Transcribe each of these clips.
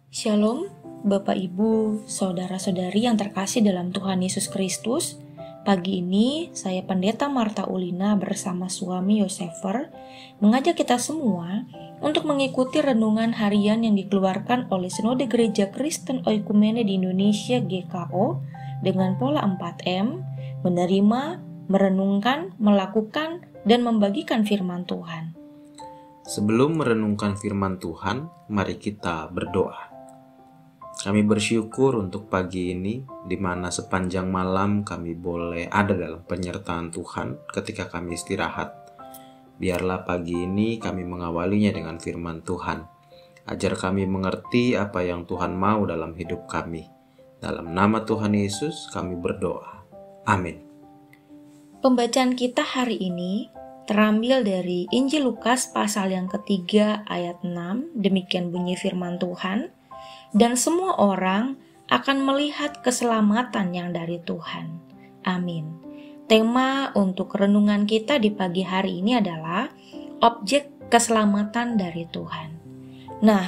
Shalom, Bapak Ibu, Saudara-saudari yang terkasih dalam Tuhan Yesus Kristus. Pagi ini, saya Pendeta Marta Ulina bersama suami Yosefer mengajak kita semua untuk mengikuti renungan harian yang dikeluarkan oleh Sinode Gereja Kristen Oikumene di Indonesia GKO dengan pola 4M, menerima, merenungkan, melakukan, dan membagikan firman Tuhan. Sebelum merenungkan firman Tuhan, mari kita berdoa. Kami bersyukur untuk pagi ini, di mana sepanjang malam kami boleh ada dalam penyertaan Tuhan ketika kami istirahat. Biarlah pagi ini kami mengawalinya dengan firman Tuhan. Ajar kami mengerti apa yang Tuhan mau dalam hidup kami. Dalam nama Tuhan Yesus kami berdoa. Amin. Pembacaan kita hari ini terambil dari Injil Lukas pasal yang ketiga ayat 6. Demikian bunyi firman Tuhan. Dan semua orang akan melihat keselamatan yang dari Tuhan. Amin. Tema untuk renungan kita di pagi hari ini adalah objek keselamatan dari Tuhan. Nah,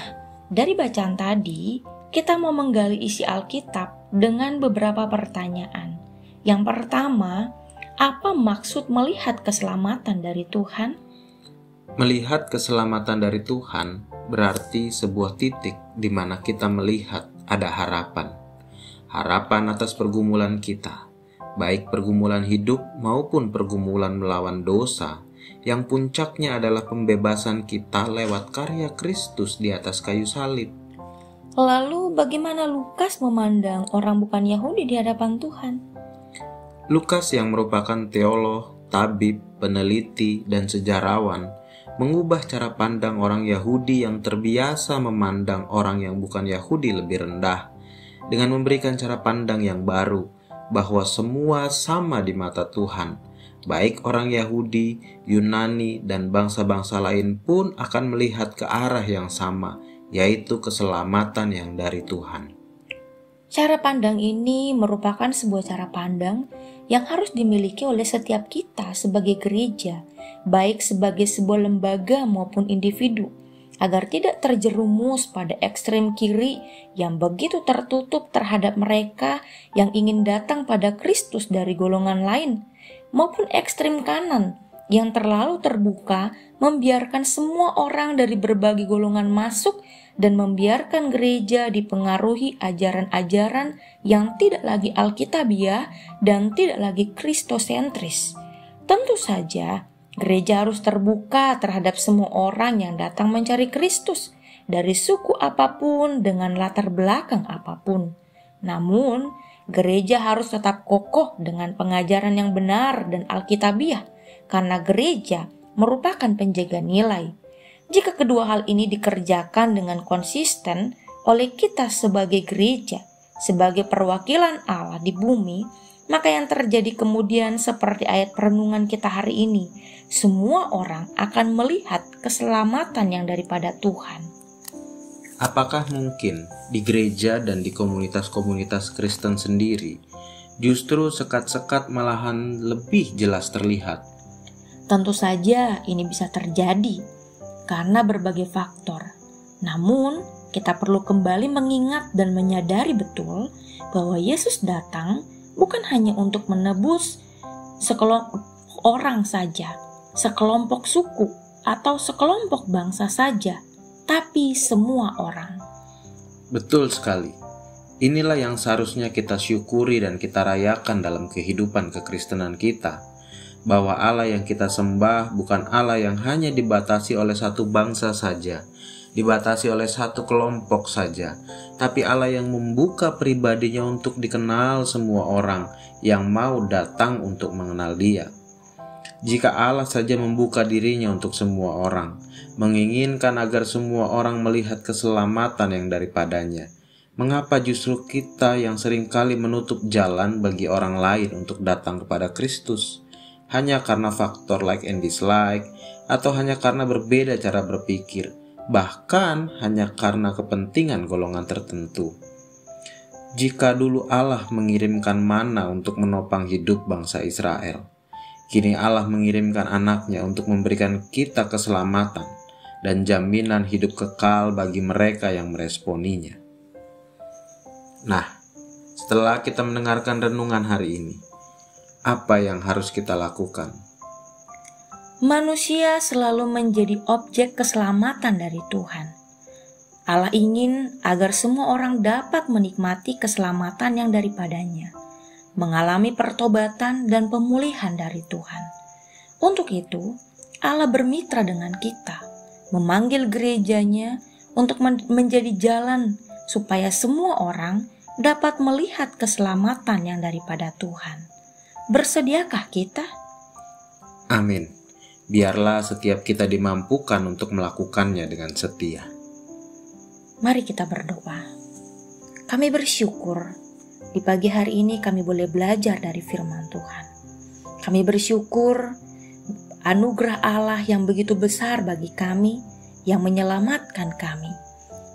dari bacaan tadi, kita mau menggali isi Alkitab dengan beberapa pertanyaan. Yang pertama, apa maksud melihat keselamatan dari Tuhan? Melihat keselamatan dari Tuhan berarti sebuah titik di mana kita melihat ada harapan. Harapan atas pergumulan kita, baik pergumulan hidup maupun pergumulan melawan dosa, yang puncaknya adalah pembebasan kita lewat karya Kristus di atas kayu salib. Lalu bagaimana Lukas memandang orang bukan Yahudi di hadapan Tuhan? Lukas yang merupakan teolog, tabib, peneliti, dan sejarawan mengubah cara pandang orang Yahudi yang terbiasa memandang orang yang bukan Yahudi lebih rendah dengan memberikan cara pandang yang baru bahwa semua sama di mata Tuhan. Baik orang Yahudi, Yunani, dan bangsa-bangsa lain pun akan melihat ke arah yang sama, yaitu keselamatan yang dari Tuhan. Cara pandang ini merupakan sebuah cara pandang yang harus dimiliki oleh setiap kita sebagai gereja, baik sebagai sebuah lembaga maupun individu, agar tidak terjerumus pada ekstrem kiri yang begitu tertutup terhadap mereka yang ingin datang pada Kristus dari golongan lain, maupun ekstrem kanan yang terlalu terbuka membiarkan semua orang dari berbagai golongan masuk dan membiarkan gereja dipengaruhi ajaran-ajaran yang tidak lagi alkitabiah dan tidak lagi kristosentris. Tentu saja, gereja harus terbuka terhadap semua orang yang datang mencari Kristus dari suku apapun dengan latar belakang apapun. Namun, gereja harus tetap kokoh dengan pengajaran yang benar dan alkitabiah karena gereja merupakan penjaga nilai. Jika kedua hal ini dikerjakan dengan konsisten oleh kita sebagai gereja, sebagai perwakilan Allah di bumi, maka yang terjadi kemudian seperti ayat perenungan kita hari ini, semua orang akan melihat keselamatan yang daripada Tuhan. Apakah mungkin di gereja dan di komunitas-komunitas Kristen sendiri, justru sekat-sekat malahan lebih jelas terlihat? Tentu saja ini bisa terjadi karena berbagai faktor. Namun, kita perlu kembali mengingat dan menyadari betul bahwa Yesus datang bukan hanya untuk menebus sekelompok orang saja, sekelompok suku, atau sekelompok bangsa saja, tapi semua orang. Betul sekali. Inilah yang seharusnya kita syukuri dan kita rayakan dalam kehidupan kekristenan kita. Bahwa Allah yang kita sembah bukan Allah yang hanya dibatasi oleh satu bangsa saja, dibatasi oleh satu kelompok saja, tapi Allah yang membuka pribadinya untuk dikenal semua orang yang mau datang untuk mengenal Dia. Jika Allah saja membuka dirinya untuk semua orang, menginginkan agar semua orang melihat keselamatan yang daripadanya, mengapa justru kita yang seringkali menutup jalan bagi orang lain untuk datang kepada Kristus? Hanya karena faktor like and dislike, atau hanya karena berbeda cara berpikir, bahkan hanya karena kepentingan golongan tertentu. Jika dulu Allah mengirimkan mana untuk menopang hidup bangsa Israel, kini Allah mengirimkan anaknya untuk memberikan kita keselamatan dan jaminan hidup kekal bagi mereka yang meresponinya. Nah, setelah kita mendengarkan renungan hari ini, apa yang harus kita lakukan? Manusia selalu menjadi objek keselamatan dari Tuhan. Allah ingin agar semua orang dapat menikmati keselamatan yang daripadanya, mengalami pertobatan dan pemulihan dari Tuhan. Untuk itu, Allah bermitra dengan kita, memanggil gerejanya untuk menjadi jalan supaya semua orang dapat melihat keselamatan yang daripada Tuhan. Bersediakah kita? Amin. Biarlah setiap kita dimampukan untuk melakukannya dengan setia. Mari kita berdoa. Kami bersyukur di pagi hari ini kami boleh belajar dari firman Tuhan. Kami bersyukur anugerah Allah yang begitu besar bagi kami, yang menyelamatkan kami.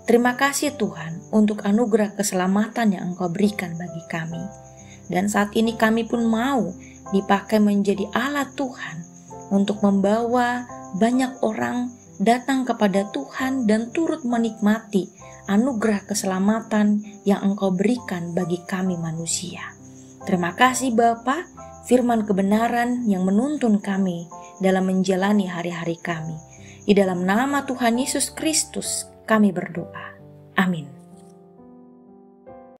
Terima kasih Tuhan untuk anugerah keselamatan yang Engkau berikan bagi kami. Dan saat ini kami pun mau dipakai menjadi alat Tuhan untuk membawa banyak orang datang kepada Tuhan dan turut menikmati anugerah keselamatan yang Engkau berikan bagi kami manusia. Terima kasih Bapa, firman kebenaran yang menuntun kami dalam menjalani hari-hari kami. Di dalam nama Tuhan Yesus Kristus kami berdoa. Amin.